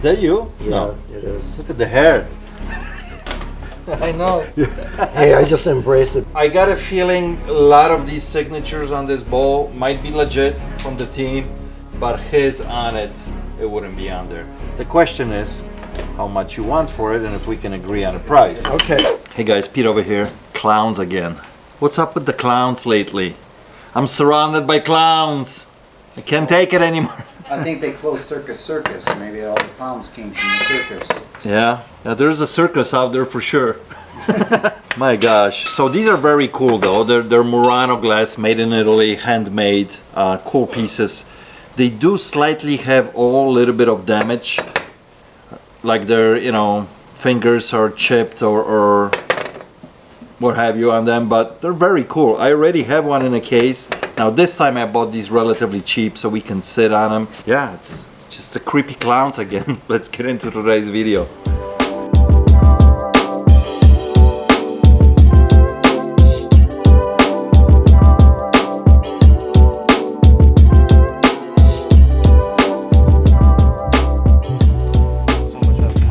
that you? Yeah, No. it is. Look at the hair. I know. Hey, I just embraced it. I got a feeling a lot of these signatures on this ball might be legit from the team, but his on it, it wouldn't be on there. The question is how much you want for it and if we can agree on a price. Okay. Hey guys, Pete over here. Clowns again. What's up with the clowns lately? I'm surrounded by clowns. I can't take it anymore. I think they closed Circus Circus. Maybe all the clowns came from the circus. Yeah, there's a circus out there for sure. My gosh. So these are very cool though. They're Murano glass, made in Italy, handmade, cool pieces. They do slightly have a little bit of damage, like their, you know, fingers are chipped or what have you on them, but they're very cool. I already have one in a case. Now this time I bought these relatively cheap so we can sit on them. Yeah, it's just the creepy clowns again. Let's get into today's video.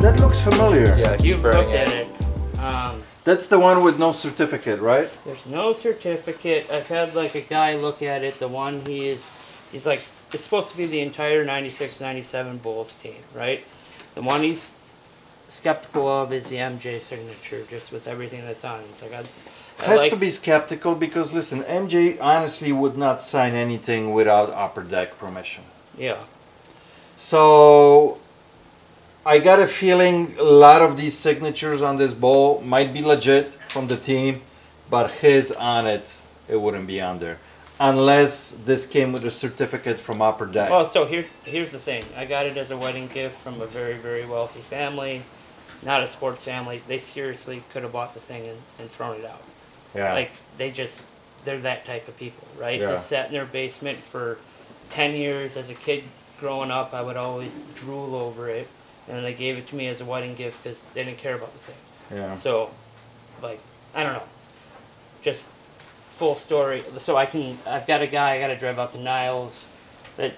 That looks familiar. Yeah, You've burning looked at it. That's the one with no certificate, right? There's no certificate. I've had like a guy look at it. The one he's like, it's supposed to be the entire 96, 97 Bulls team, right? The one he's skeptical of is the MJ signature, just with everything that's on. It's like, Has to be skeptical because listen, MJ honestly would not sign anything without Upper Deck permission. Yeah. So I got a feeling a lot of these signatures on this ball might be legit from the team, but his on it, it wouldn't be on there. Unless this came with a certificate from Upper Deck. Well, so here's the thing. I got it as a wedding gift from a very, very wealthy family, not a sports family. They seriously could have bought the thing and thrown it out. Yeah. Like, they're that type of people, right? Yeah. They sat in their basement for 10 years. As a kid growing up, I would always drool over it. And then they gave it to me as a wedding gift because they didn't care about the thing. Yeah. So, like, I don't know. Just full story. So I've got a guy, I got to drive out to Niles that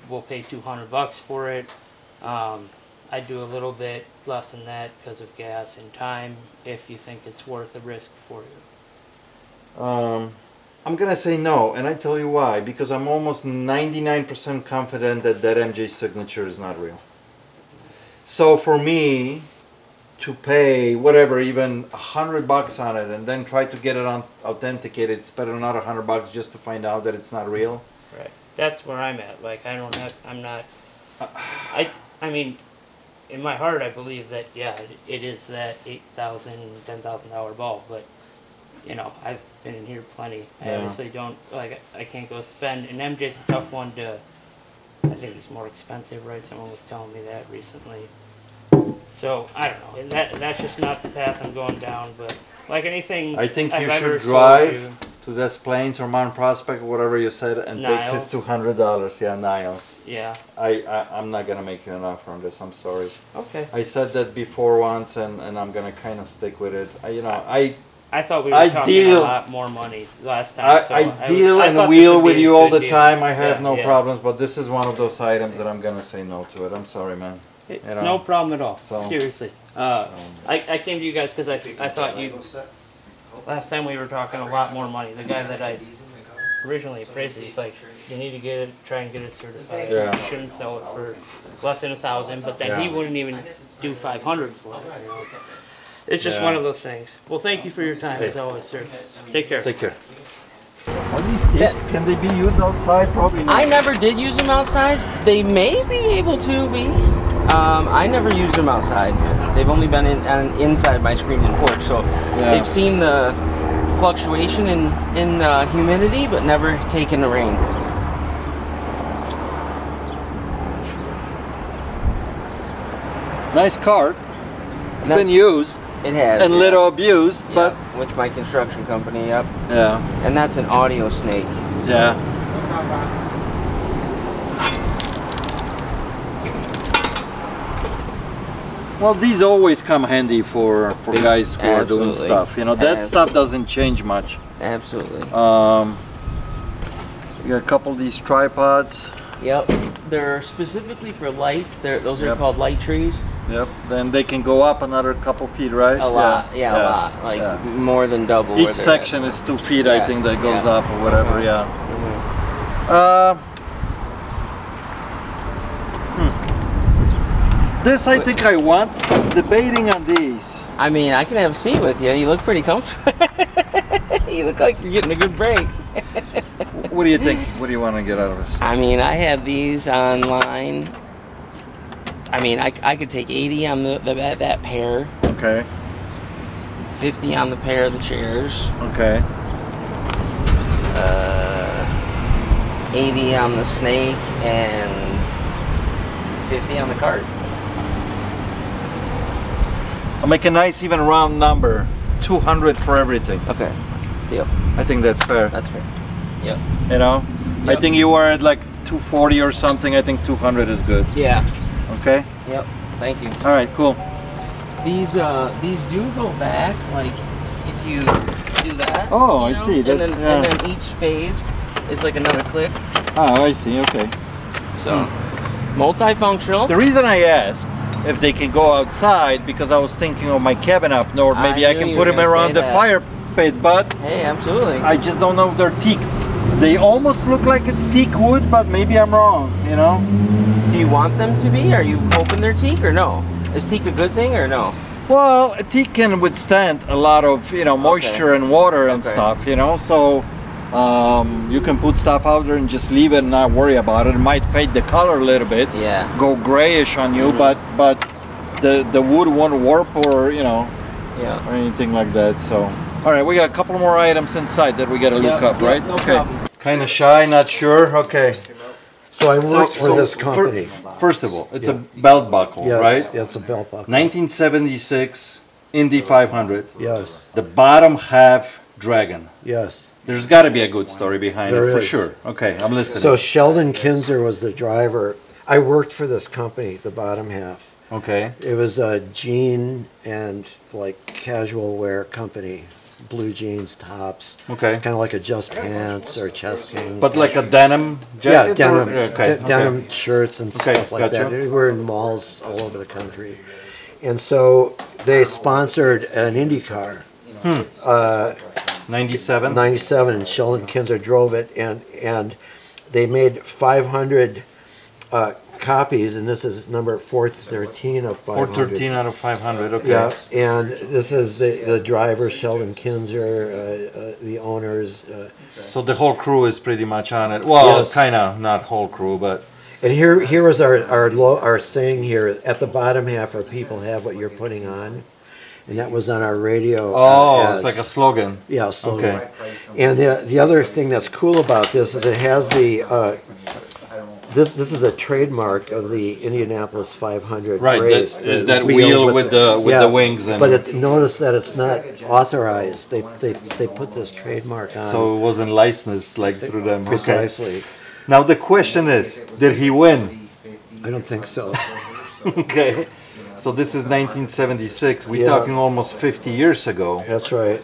will pay $200 for it. I do a little bit less than that because of gas and time, if you think it's worth the risk for you. I'm gonna say no, and I tell you why. Because I'm almost 99% confident that MJ signature is not real. So for me to pay whatever, even $100 on it, and then try to get it authenticated, it's better not $100 just to find out that it's not real. Right. That's where I'm at. Like, I mean, in my heart, I believe that, yeah, it is that $8,000, $10,000 ball, but, you know, I've been in here plenty. I obviously don't, like, I can't go spend, and MJ's a tough one to, I think it's more expensive, right? Someone was telling me that recently. So, I don't know. That's just not the path I'm going down, but like anything I think I've you ever should sold drive you- to Des Plaines or Mount Prospect or whatever you said and Niles. take his $200. Yeah, Niles. Yeah. I'm not gonna make you an offer on this. I'm sorry. Okay. I said that before once, and I'm gonna kind of stick with it. I thought we were talking a lot more money last time. I deal and thought this wheel would with be a you all good the deal. time. I have Yeah, no yeah. problems, but this is one of those items that I'm gonna say no to it. I'm sorry, man. It's You know. no problem at all. So- Seriously. I came to you guys because I thought you. Last time we were talking a lot more money. The guy that I originally appraised it, he's like, you need to try and get it certified. Yeah. You shouldn't sell it for less than $1,000. But then he Yeah. wouldn't even do $500 for it. You know? It's just Yeah. one of those things. Well, thank you for your time as always, sir. Take care. Take care. Are these tips, can they be used outside? Probably not. I never did use them outside. They may be able to be. I never used them outside. They've only been inside my screened-in porch, so they've seen the fluctuation in humidity, but never taken the rain. Nice cart. It's been used It has. and little abused, Yeah, but with my construction company, yep. yeah, And that's an audio snake. yeah. Well, these always come handy for guys who are doing Absolutely. stuff. You know, that stuff doesn't change much. Absolutely. You got a couple of these tripods. Yep. They're specifically for lights. Those are Yep. called light trees. Yep. Then they can go up another couple feet, right? A lot. Yeah, a lot. Like yeah. more than double. Each section is 2 feet, I Yeah, think, that goes yeah. up or whatever. Yeah. This I think I want. Debating on these. I mean, I can have a seat with you. You look pretty comfortable. You look like you're getting a good break. What do you think? What do you want to get out of this? I mean, I had these online. I mean, I could take 80 on that pair, Okay. 50 on the pair of the chairs, Okay. 80 on the snake, and 50 on the cart. I'll make a nice even round number. 200 for everything. Okay, deal. I think that's fair. That's fair. Yep. You know? I Yep. think you were at like 240 or something. I think 200 is good. Yeah. Okay? Yep. Thank you. All right, cool. These do go back, like if you do that. Oh, you I know, see. And That's, then, and then each phase is like another click. Oh, I see. Okay. So multifunctional. The reason I asked if they can go outside because I was thinking of my cabin up north. Maybe I knew can you put were them gonna around say the that. fire pit, but Hey, absolutely. I just don't know if they're teak. They almost look like it's teak wood, but maybe I'm wrong. You know? Do you want them to be? Are you hoping they're teak or no? Is teak a good thing or no? Well, a teak can withstand a lot of moisture and water and Okay. stuff. So you can put stuff out there and just leave it and not worry about it. It might fade the color a little bit, Yeah. go grayish on you, but the wood won't warp or Yeah. or anything like that. So, all right, we got a couple more items inside that we got to look Yep, up, yep, right? no Okay. problem. Kind of shy, not sure. Okay. So I worked for this fir- company. First of all, it's a belt buckle, Yes, right? yeah, it's a belt buckle. 1976 Indy 500. Yes, The bottom half dragon. yes. There's got to be a good story behind There it for is. sure. Okay, I'm listening. So Sheldon Kinzer was the driver. I worked for this company, the bottom half. okay, It was a jean and like casual wear company, blue jeans, tops, okay. kind of like a Just Pants or Chest King. But like a denim yeah, jacket? denim, Okay, denim shirts and Okay, stuff like gotcha. that. They were in malls all over the country, and so they sponsored an Indy car. 97? 97, and Sheldon Kinzer drove it, and they made 500 copies, and this is number 413 of 500. 413 out of 500, okay. Yeah, and this is the driver, Sheldon Kinzer, the owners. So the whole crew is pretty much on it. Well, Yes. kind of, not whole crew, but And here was our saying here at the bottom half where people have what you're putting on, and that was on our radio. it's ads. like a slogan. Yeah, slogan. Okay. And the other thing that's cool about this is it has the this is a trademark of the Indianapolis 500 Right, race. that is the that wheel with the wings and But notice that it's not authorized. They put this trademark on. so it wasn't licensed like through them. Okay. Precisely. Now the question is, did he win? I don't think so. Okay. So this is 1976. We're Yeah. talking almost 50 years ago. That's right.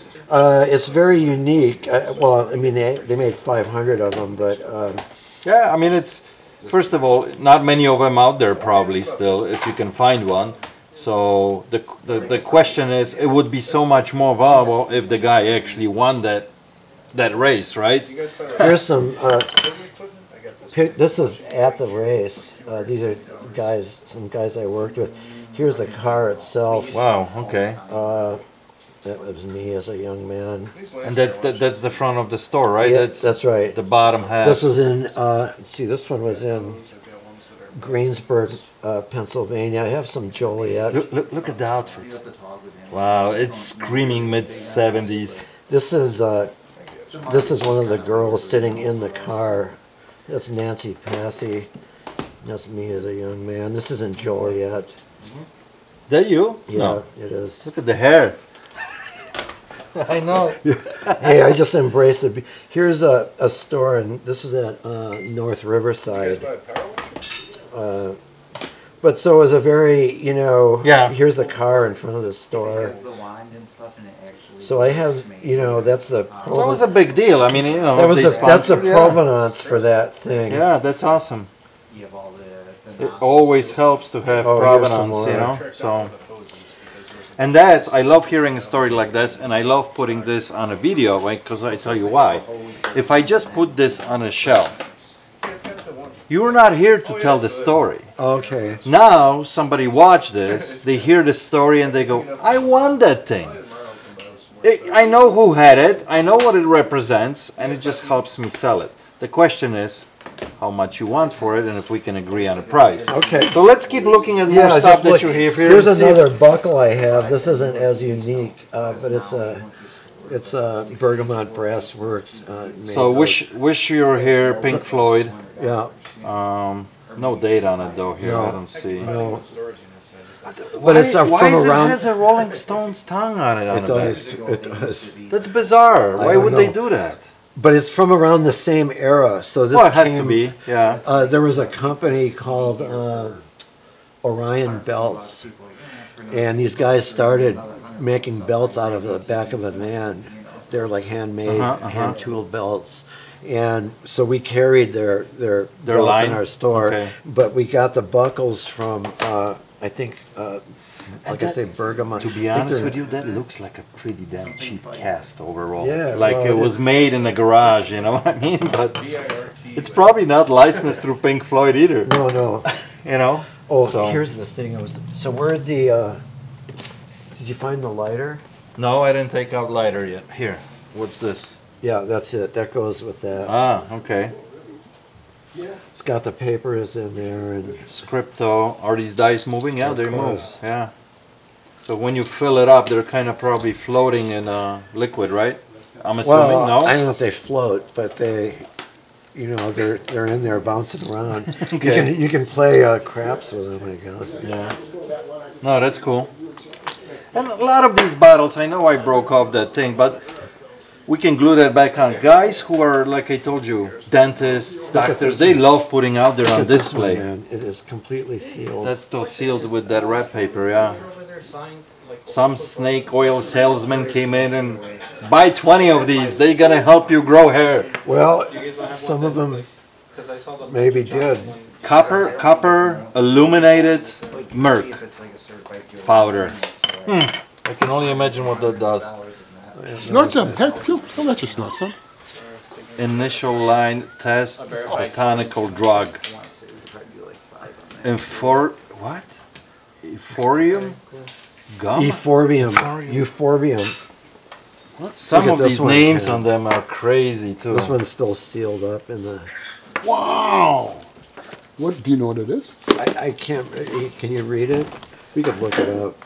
It's very unique. Well, I mean, they made 500 of them, but Yeah, I mean it's first of all, not many of them out there probably still, if you can find one. So the question is, it would be so much more valuable if the guy actually won that race, right? here's some. This is at the race. These are some guys I worked with. Here's the car itself. Wow. Okay. That was me as a young man. And that's the front of the store, right? Yeah, that's right. The bottom half. This was in. Let's see, this one was in Greensburg, Pennsylvania. I have some Joliet. Look at the outfits. Wow, it's screaming mid-70s. This is one of the girls sitting in the car. That's Nancy Passy. That's me as a young man. This is in Joliet. Is that you? Yeah, No. it is. Look at the hair. I know. Hey, I just embraced it. Here's a store, and this was at North Riverside. But so it was a very, Yeah. here's the car in front of the store. The wind and stuff, and it actually. So I have, that's the So it was a big deal. I mean, that's the they sponsored- yeah. provenance for that thing. Yeah, that's awesome. It always helps to have Oh, here's some provenance, more. you know. So, and that's, I love hearing a story like this, and I love putting this on a video, right? Because I tell you why. If I just put this on a shelf, you're not here to tell the story. Okay. Now somebody watch this, they hear the story, and they go, "I want that thing. I know who had it. I know what it represents, and it just helps me sell it." The question is, how much you want for it, and if we can agree on a price. Okay. So let's keep looking at more Yeah, stuff just that look. you have here. Here's and see if- another buckle I have. This isn't as unique, but it's a Bergamot Brass Works. Made So of- wish you were here, Pink Floyd. Yeah. No date on it though. Here No. I don't see. No. But it's why from is around. it has a Rolling Stones tongue on it on It the back? does. It does. That's bizarre. Why don't would they know. do that? But it's from around the same era. So this Well, it has to came- be. Yeah. There was a company called Orion Belts, and these guys started making belts out of the back of a van. They're like handmade, hand-tooled belts. And so we carried their belts line? in our store, Okay. but we got the buckles from I think like I that- say Bergamot. To be honest with you, that looks like a pretty damn cheap cast overall. Yeah, like well, it was made in a garage, you know what I mean? But it's probably not licensed through Pink Floyd either. No. You know? Oh, So- here's the thing. So where'd the? Did you find the lighter? No, I didn't take out lighter yet. Here, what's this? Yeah, that's it. That goes with that. Ah, okay. It's got the papers in there, and Scripto. Are these dice moving? Yeah, Of they move. course. Yeah. So when you fill it up, they're kind of probably floating in liquid, right? I'm assuming. well, No. I don't know if they float, but they, they're in there bouncing around. Okay. You can play craps with them, I guess. Yeah. No, that's cool. And a lot of these bottles, I know I broke off that thing, but we can glue that back on. Guys who are, like I told you, dentists, at doctors, this they love putting out there on This one, display. man, it is completely sealed. That's still sealed with that wrap paper, yeah. Some snake oil salesman came in and buy 20 of these. They gonna help you grow hair. Well, some of them maybe did. Copper illuminated Merc powder. I can only imagine what that does. Snort some. Don't let you snort some. Initial line test botanical drug. What? Euphorium? Gum? Euphorbium. Some Look of at this these one, names Ken. on them are crazy too. This one's still sealed up in the. Wow. What do you know what it is? I can't. Can you read it? We could look it up.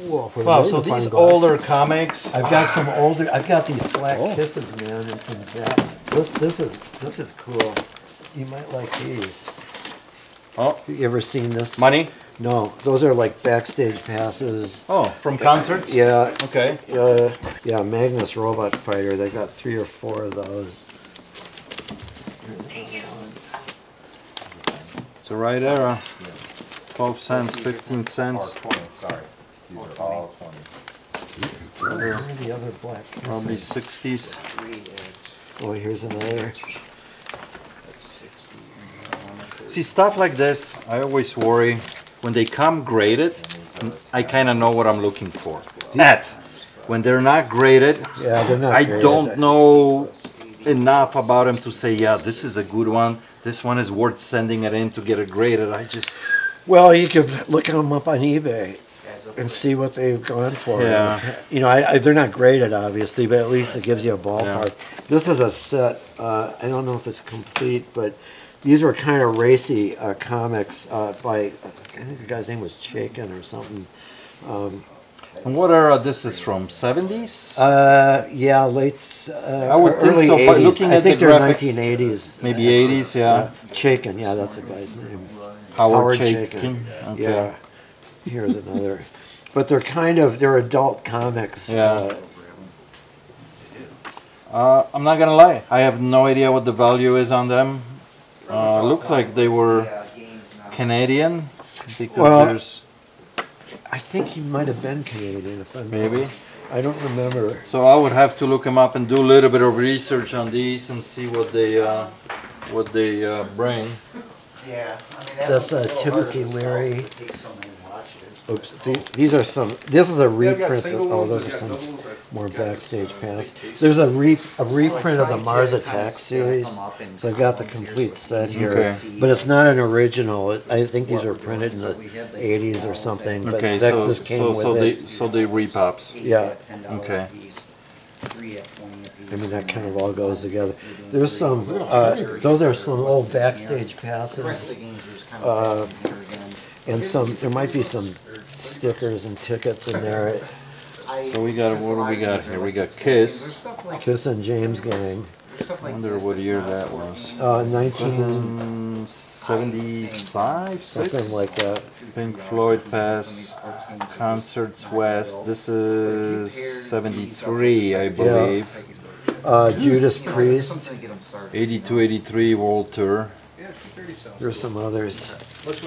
Well, for Wow, the so magnifying these glass. older comics. I've got some older. I've got these Black Oh. Kisses, man, and some Zap. This is cool. You might like these. Oh, You ever seen this? money? No, those are like backstage passes. Oh, from concerts? Yeah, Okay. yeah. Magnus Robot Fighter. They got 3 or 4 of those. It's a right era. 12 cents, 15 cents. Where are the other Black Kisses? Probably 60s. Oh, here's another. See, stuff like this, I always worry when they come graded. I kind of know what I'm looking for. That when they're not graded, Yeah, they're not. I graded. don't know enough about them to say, yeah, this is a good one. This one is worth sending it in to get it graded. I just, Well, you could look them up on eBay and see what they've gone for. Yeah. You know, they're not graded, obviously, but at least it gives you a ballpark. This is a set. I don't know if it's complete, but these were kind of racy comics by, I think the guy's name was Chaikin or something. and what era this is from? 70s? Yeah, late. I would think early so, but 80s. looking I at think the they're graphics, 1980s. Maybe 80s, yeah. Chaikin, yeah, that's the guy's name. Howard Chaykin. Chaykin. Okay. Yeah. Here's another. But they're adult comics. Yeah. I'm not gonna lie. I have no idea what the value is on them. Look like they were Canadian because Well, there's I think he might have been Canadian, if I'm maybe. I don't remember. So I would have to look them up and do a little bit of research on these and see what they bring. Yeah, I mean, That's Timothy Leary. Oops, these are some. This is a reprint. Oh, those are some more backstage pass. There's a reprint of the Mars Attack series. So I've got the complete set here, Okay. but it's not an original. I think these were printed in the '80s or something. But Okay, this came with it. so they repops. Yeah. Okay. I mean, that kind of all goes together. There's some. Those are some old backstage passes. And some, there might be some stickers and tickets in there. So we got, what do we got here? We got Kiss. Kiss and James Gang. I wonder what year that was. 1975, 75, something 6? like that. Pink Floyd Pass, Concerts West. This is 73, I believe. Judas Priest. 82, 83 World Tour. There's some others.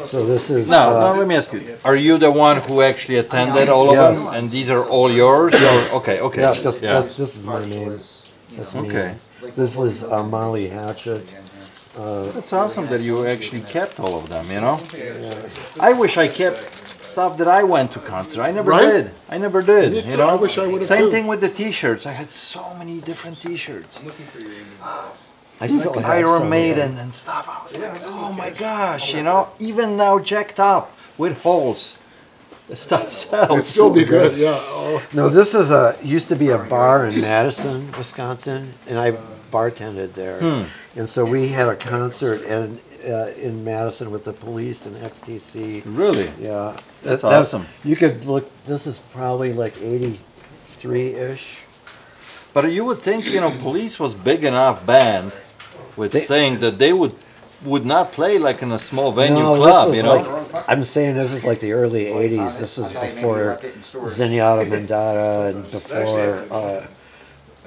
So this is. Now, let me ask you: are you the one who actually attended all of Yes. them, and these are all yours? Or, okay, okay. Yeah, this is my name. That's me. Okay. This is Molly Hatchet. That's awesome that you actually kept all of them. You know, I wish I kept stuff that I went to concert. I never Right? did. I never did. Me You too. know, I wish I would've Same too. thing with the T-shirts. I had so many different T-shirts. I still have Iron some. Maiden and stuff. I was like, oh my gosh, you know, even now jacked up with holes, the stuff sells. It'd still be good, yeah. Oh, No, this is used to be a bar in Madison, Wisconsin, and I bartended there. And so we had a concert in Madison with the Police and XTC. Really? Yeah, That's awesome. You could look. This is probably like '83-ish. But you would think, you know, Police was big enough band with Sting that they would not play like in a small venue club, this is you know? like, I'm saying this is like the early '80s. This is before Zenyatta Mandata and before,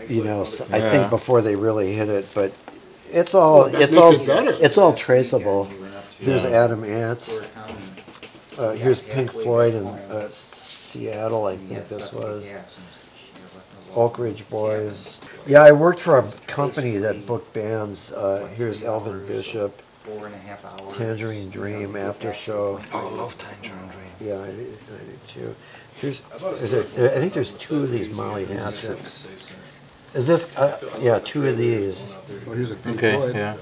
you know, I Yeah. think before they really hit it. But it's all makes it better. it's all traceable. Here's Adam Ant. Here's Pink Floyd in Seattle. I think this was. Oak Ridge Boys. Yeah, I worked for a company that booked bands. Here's Elvin Bishop, 4.5 hours. Tangerine Dream, After Show. Oh, I love Tangerine Dream. Yeah, I do too. Here's, I think there's two of these Molly Hatchets. Is this? Yeah, two of these. well, here's a Pink Okay, Floyd. yeah.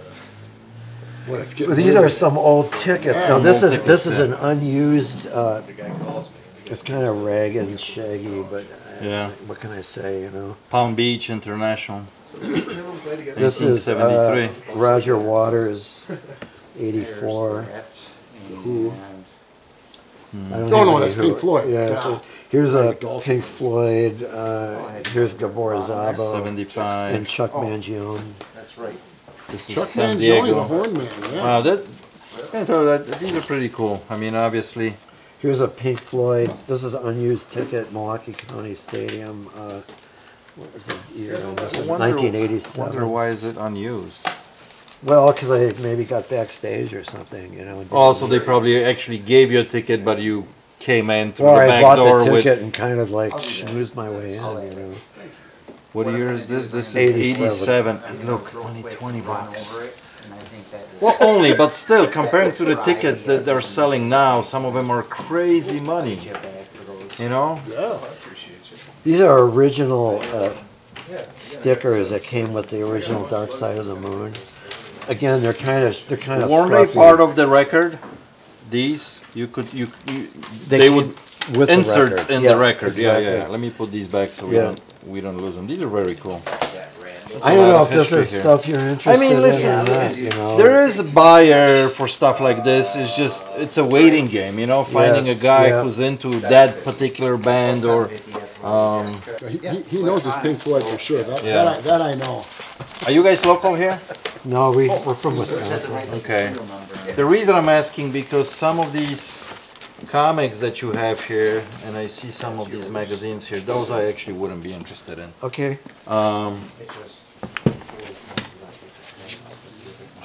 Well, it's getting These weird. are some old tickets. Now this is an unused. It's kind of ragged and shaggy, but Yeah. what can I say? You know. Palm Beach International. This is 1973. Roger Waters, 84. Who? I don't No, have no, any that's who. Pink Floyd. Yeah, Yeah. so here's a Dolphins. Pink Floyd. Here's Gabor Szabo 75. and Chuck Mangione. That's right. This is Chuck San Mangione, the Diego. horn man, yeah. Wow, I tell you that these are pretty cool. I mean, obviously, Here's a Pink Floyd. This is an unused ticket, Milwaukee County Stadium. What was the year on this one? wonder 1987. why is it unused? Well, because I maybe got backstage or something, you know. and Oh, didn't so use they it. probably actually gave you a ticket, but you came in through Or the I back bought door the with. ticket and kind of like schmoozed my way in, you know. What year is this? This is 87. 87. And look, only 20 bucks. Over it, and I think that Well, only, but still, comparing to the tickets that they're selling now, some of them are crazy money. You know? Yeah. These are original stickers that came with the original Dark Side of the Moon. Again, they're kind of Weren't they scruffy. part of the record? These they came would with the insert record. in Yeah, the record. Yeah, exactly. yeah. Let me put these back so Yeah. we don't lose them. These are very cool. I don't a lot know of if this history is here. stuff you're interested I mean, listen, in or not, you know. there is a buyer for stuff like this. It's just it's a waiting game, you know, finding a guy yeah. who's into that particular band or. He knows his Pink Floyd for sure. Yeah. That I know. Are you guys local here? No, we're from Wisconsin. Okay. The reason I'm asking because some of these comics that you have here, and I see some of these magazines here, those I actually wouldn't be interested in. Okay.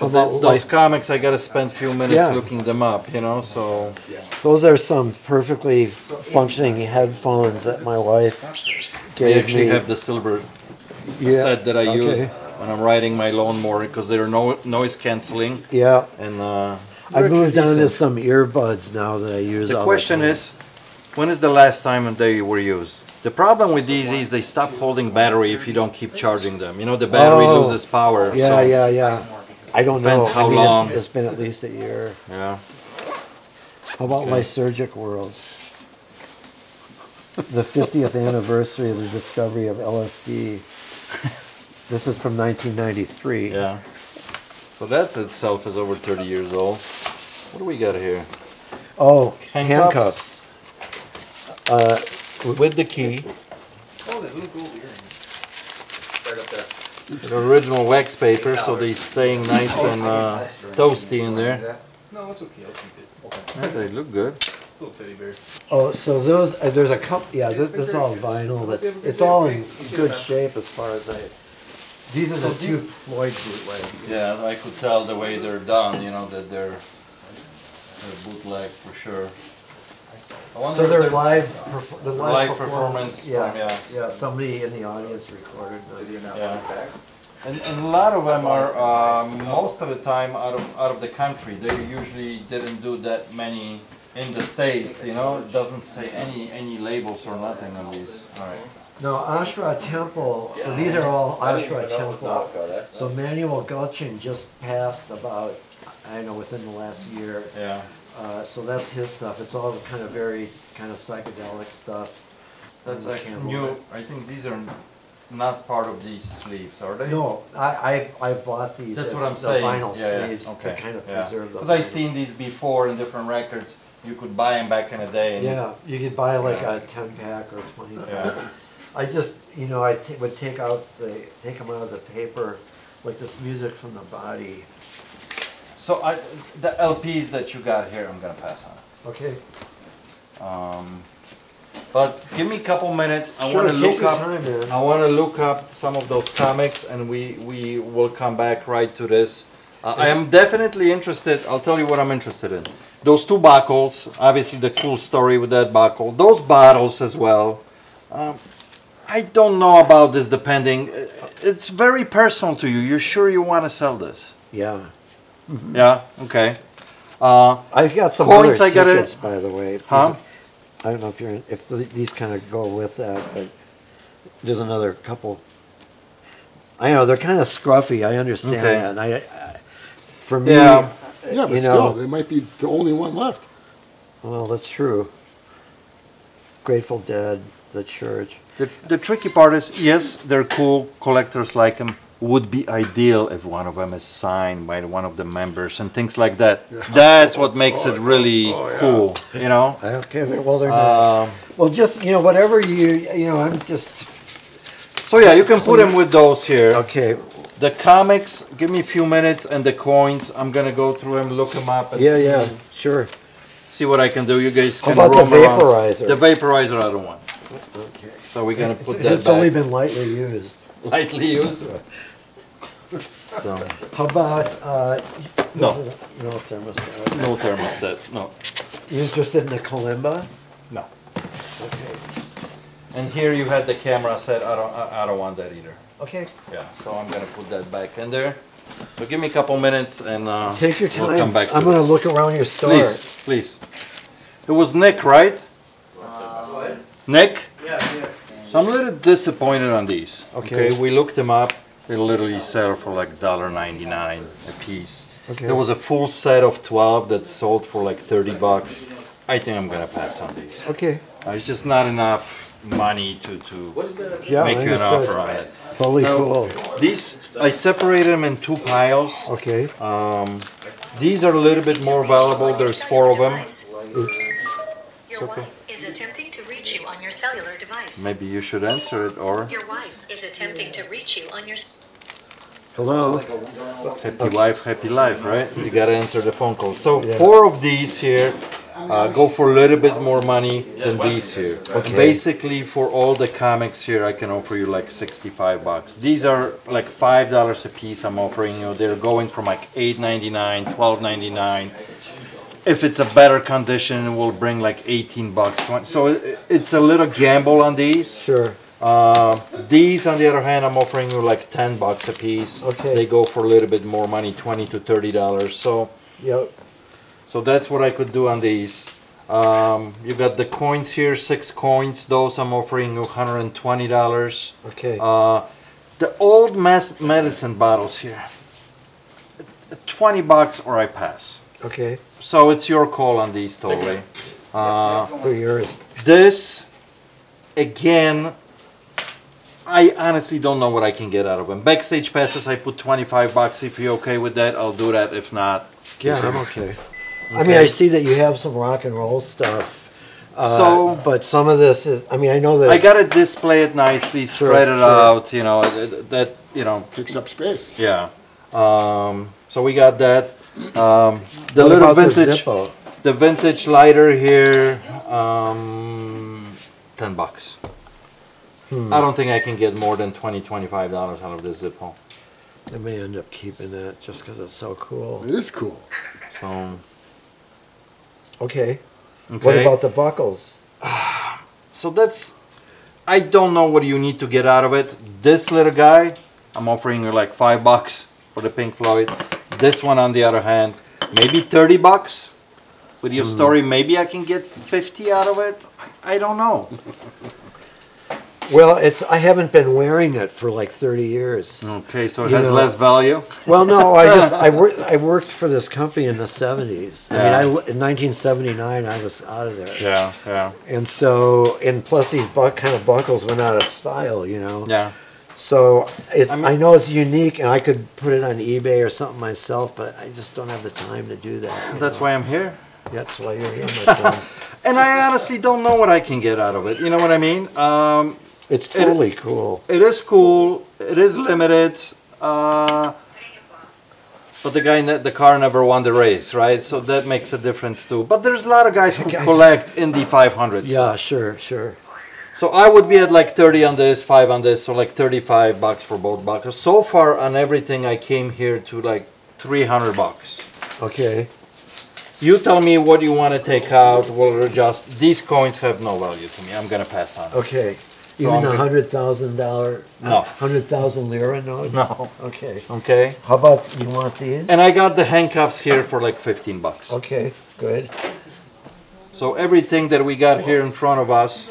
But about those comics, I gotta spend a few minutes Yeah. looking them up, you know. So Those are some perfectly functioning headphones that my wife I actually have the silver Yeah, set that I use okay. when I'm riding my lawnmower because they're noise canceling. Yeah. And I moved on to some earbuds now that I use. the all question time. is, when is the last time they were used? The problem with these is they stop holding battery if you don't keep charging them. You know, the battery Oh. loses power. Yeah, so, yeah. I don't Depends know. how I mean, long. It's been at least a year. Yeah. How about Lysergic World? The 50th anniversary of the discovery of LSD. This is from 1993. Yeah. So that itself is over 30 years old. What do we got here? Oh, Handcuffs. handcuffs. With the key. Oh, the little gold earrings. Right up there. The original wax paper, so they staying nice and toasty in there. No, it's okay. I'll keep it. Okay. Yeah, they look good. Little teddy bear. Oh, so those there's a couple. Yeah, this is all vinyl. It's all in good shape as far as I. These are the two Floyd bootlegs. Yeah, I could tell the way they're done, you know, that they're bootleg for sure. I wonder So if they're they're live, the live live performance. Yeah, Yeah. yeah. Somebody in the audience recorded them. Yeah. And a lot of them are most of the time out of the country. They usually didn't do that many in the States, you know. It doesn't say any labels or nothing on these. All right. No, Ashra Temple. So these are all Ashra Temple. So Manuel Gulchin just passed about, I don't know, within the last year. Yeah. So that's his stuff. It's all kind of very kind of psychedelic stuff. That's And actually Candle. new. I think these are not part of these sleeves, are they? No, I bought these. That's as what I'm the saying. vinyl Yeah, sleeves okay. to kind of Yeah. preserve the. Because I vinyl. seen these before in different records. You could buy them back in the day. And Yeah, you could buy like Yeah. a 10-pack or a 20-pack. Yeah. I just, you know, I would take them out of the paper with this music from the body. So the LPs that you got here, I'm gonna pass on. Okay. But give me a couple minutes. I Sure, want to take look your up. time, man. I want to look up some of those comics, and we will come back right to this. I am definitely interested. I'll tell you what I'm interested in. Those two buckles, obviously the cool story with that buckle. Those bottles as well. I don't know about this. Depending, it's very personal to you. You're sure you want to sell this? Yeah. Yeah. Okay. I got some Coins, other I gotta- tickets, by the way. Huh? I don't know if these kind of go with that, but there's another couple. I know they're kind of scruffy. I understand Okay. that. And for me, Yeah. Yeah, but you still, know, they might be the only one left. well, that's true. Grateful Dead, The Church. The tricky part is, yes, they're cool. Collectors like them. Would be ideal if one of them is signed by one of the members and things like that. That's what makes it really cool, you know. Okay, well, they're not. Well, just, you know, whatever I'm just. So yeah, you can put them with those here. Okay. The comics, give me a few minutes, and the coins, I'm gonna go through them, look them up, and Yeah, sure. see what I can do. You guys How can about the roam around. vaporizer? The vaporizer, I don't want. Okay. So we're gonna put that It's only back. been lightly used. Lightly used. So How about, No. no thermostat. no thermostat. No. You interested in the kalimba? No. Okay. And here you had the camera set. I don't want that either. Okay. Yeah. So I'm gonna put that back in there. So give me a couple minutes and Take your time. We'll come back. I'm to going to it. look around your store. Please, please. It was Nick, right? Nick? Yeah. So I'm a little disappointed on these. Okay. We looked them up. They literally sell for like $1.99 a piece. Okay. There was a full set of 12 that sold for like 30 bucks. I think I'm gonna pass on these. Okay. It's just not enough money to Yeah, make you an understood. offer on it. Totally Now, cool. These, I separated them in two piles. Okay. These are a little bit more valuable. There's 4 of them. Oops. Your okay. wife is attempting to reach you on your cellular device. Maybe you should answer it, or Your wife is attempting to reach you on your. Hello. happy wife, happy life, right? You gotta answer the phone call. So Yeah. 4 of these here go for a little bit more money than these here. Okay. Basically, for all the comics here, I can offer you like 65 bucks. These are like $5 a piece. I'm offering you. They're going from like $8.99, $12.99. If it's a better condition, it will bring like 18 bucks. So it's a little gamble on these. Sure. These, on the other hand, I'm offering you like $10 a piece. Okay. They go for a little bit more money, $20 to $30. So, Yep. so that's what I could do on these. You got the coins here, 6 coins. Those I'm offering you $120. Okay. The old medicine bottles here, $20 or I pass. Okay. So it's your call on these totally. They're yours. This, again, I honestly don't know what I can get out of them. Backstage passes, I put $25. If you're okay with that, I'll do that. If not, Yeah, I'm okay. I mean, I see that you have some rock and roll stuff. But some of this is, I mean, I know that I gotta display it nicely, spread it out. You know that you know Takes up space. yeah. So we got that. The What little about the vintage, Zippo? the vintage lighter here, $10. I don't think I can get more than $20-25 out of this Zippo. I may end up keeping that just because it's so cool. It is cool. So Okay. okay. What about the buckles? So that's, I don't know what you need to get out of it. This little guy, I'm offering you like $5 for the Pink Floyd. This one, on the other hand, maybe $30. With your story, maybe I can get 50 out of it. I don't know. Well, I haven't been wearing it for like 30 years. Okay, so it You has know- less value. Well, no, I worked for this company in the 70s. I Yeah. mean, in 1979, I was out of there. Yeah, yeah, And so, and plus these kind of buckles went out of style, you know. yeah. So mean- I know it's unique, and I could put it on eBay or something myself, but I just don't have the time to do that. you That's know. why I'm here. That's why you're here, my friend. And I honestly don't know what I can get out of it. You know what I mean? It's totally cool. It is cool. It is limited. But the guy in the car never won the race, right? So that makes a difference too. But there's a lot of guys who collect Indy 500s. Yeah, sure, sure. So I would be at like 30 on this, 5 on this, so like $35 for both buckles. So far on everything, I came here to like $300. Okay. You tell me what you want to take out. We'll adjust. These coins have no value to me. I'm gonna pass on. Okay. So Even I'm the gonna- $100,000, No. 100,000 lira note? No. Okay. Okay. How about, you want these? And I got the handcuffs here for like $15. Okay, good. So everything that we got here in front of us,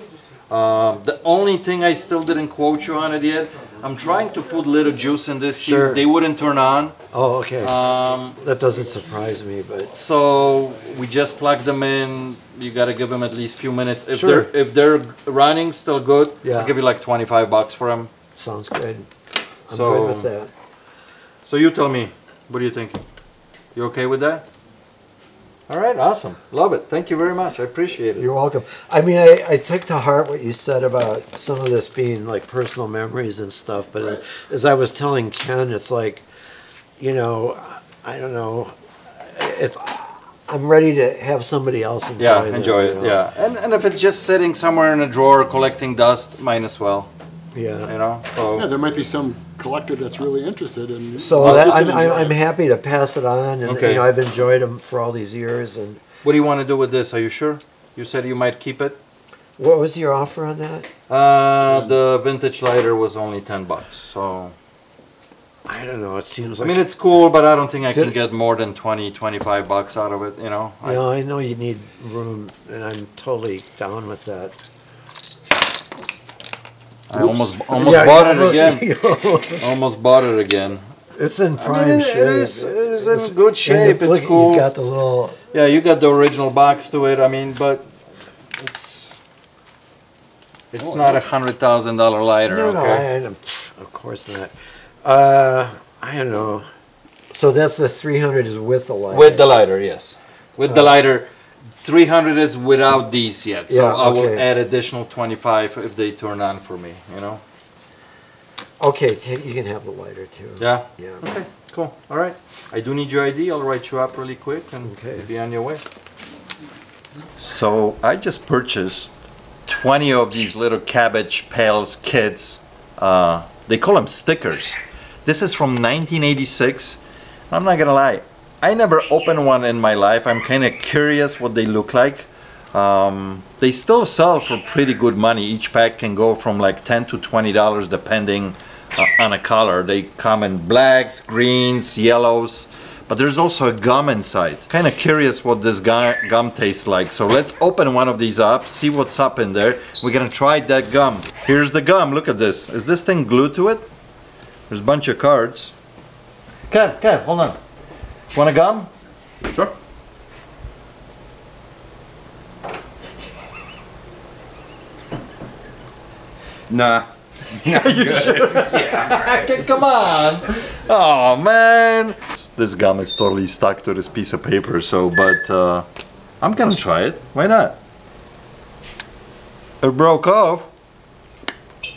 the only thing I still didn't quote you on it yet, I'm trying to put little juice in this. See, Sure. they wouldn't turn on. Oh, okay. Um, That doesn't surprise me, but so we just plug them in. You gotta give them at least a few minutes. If Sure. they're running still good, Yeah. I'll give you like $25 for them. sounds good. I'm So- good with that. So you tell me, what are you thinking? You okay with that? All right, awesome. Love it. Thank you very much. I appreciate it. You're welcome. I mean, I took to heart what you said about some of this being like personal memories and stuff, but as I was telling Ken, it's like, you know, I don't know, if I'm ready to have somebody else enjoy Yeah, them, enjoy you it. know? Yeah, and if it's just sitting somewhere in a drawer collecting dust, might as well. Yeah. You know. Yeah, So there might be some collector that's really interested in. So Well, that, you can enjoy I'm it. happy to pass it on, and Okay. you know, I've enjoyed them for all these years. And what do you want to do with this? Are you sure? You said you might keep it. what was your offer on that? The vintage lighter was only $10. So I don't know. It seems I like mean, it's cool, but I don't think I can Did- get more than $20-25 out of it. You know. you know, I know you need room, and I'm totally down with that. I almost Yeah, bought it almost- again. Almost bought it again. It's in I prime mean, it shape. is in good And shape. look, It's cool. You've got the little. Yeah, you got the original box to it. I mean, but it's not $100,000 lighter. No, no, Okay. of course not. I don't know. So that's the 300 is with the light. With the lighter, yes. With the lighter, 300 is without these yet. So Yeah, I will okay. add additional 25 if they turn on for me. You know. Okay, you can have the lighter too. Yeah. Yeah. Okay. Cool. All right. I do need your ID. I'll write you up really quick and Okay. you'll be on your way. So I just purchased 20 of these little Cabbage Pails kits. They call them stickers. This is from 1986. I'm not gonna lie, I never opened one in my life. I'm kind of curious what they look like. They still sell for pretty good money. Each pack can go from like $10 to $20 depending on a color. They come in blacks, greens, yellows, but there's also a gum inside. Kind of curious what this gum tastes like. So let's open one of these up, see what's up in there. We're gonna try that gum. Here's the gum, look at this. Is this thing glued to it? There's a bunch of cards. Kev, hold on. Want a gum? Sure. Nah. You sure? Yeah. Come on. Oh man. This gum is totally stuck to this piece of paper, so but I'm gonna try it. Why not? It broke off.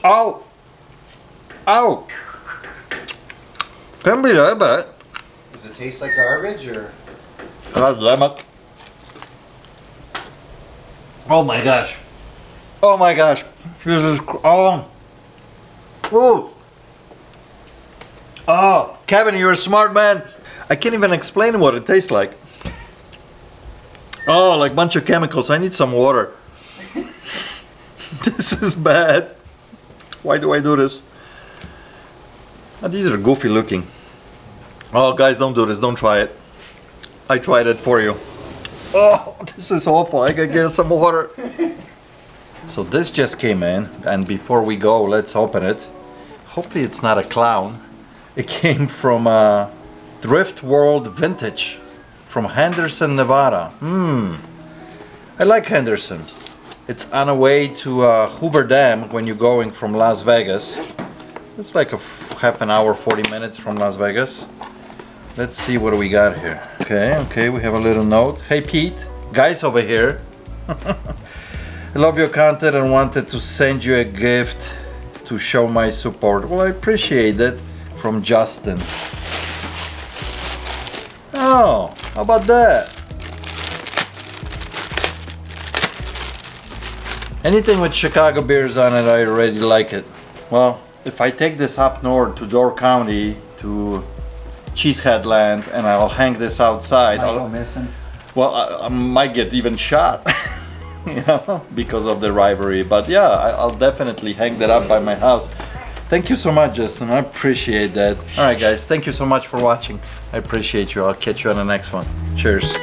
Ow. Ow. Can't be that bad. Does it taste like garbage or? Lemon. Oh my gosh. Oh my gosh. This is oh. Ooh. Oh, Kevin, you're a smart man. I can't even explain what it tastes like. Oh, like a bunch of chemicals. I need some water. This is bad. Why do I do this? Oh, these are goofy looking. Oh, guys, don't do this. Don't try it. I tried it for you. Oh, this is awful. I gotta get some water. So this just came in, and before we go, let's open it. Hopefully it's not a clown. It came from Thrift World Vintage from Henderson, Nevada. I like Henderson. It's on a way to Hoover Dam when you're going from Las Vegas. It's like a half an hour, 40 minutes from Las Vegas. Let's see what we got here. Okay, we have a little note. Hey Pete, guys over here. I love your content and wanted to send you a gift to show my support. Well, I appreciate it. From Justin. Oh, how about that? Anything with Chicago beers on it, I already like it. Well, if I take this up north to Door County, to Cheesehead Land, and I'll hang this outside, well, I might get even shot. You know, because of the rivalry. But yeah, I'll definitely hang that up by my house. Thank you so much, Justin. I appreciate that. All right, guys. Thank you so much for watching. I appreciate you. I'll catch you on the next one. Cheers.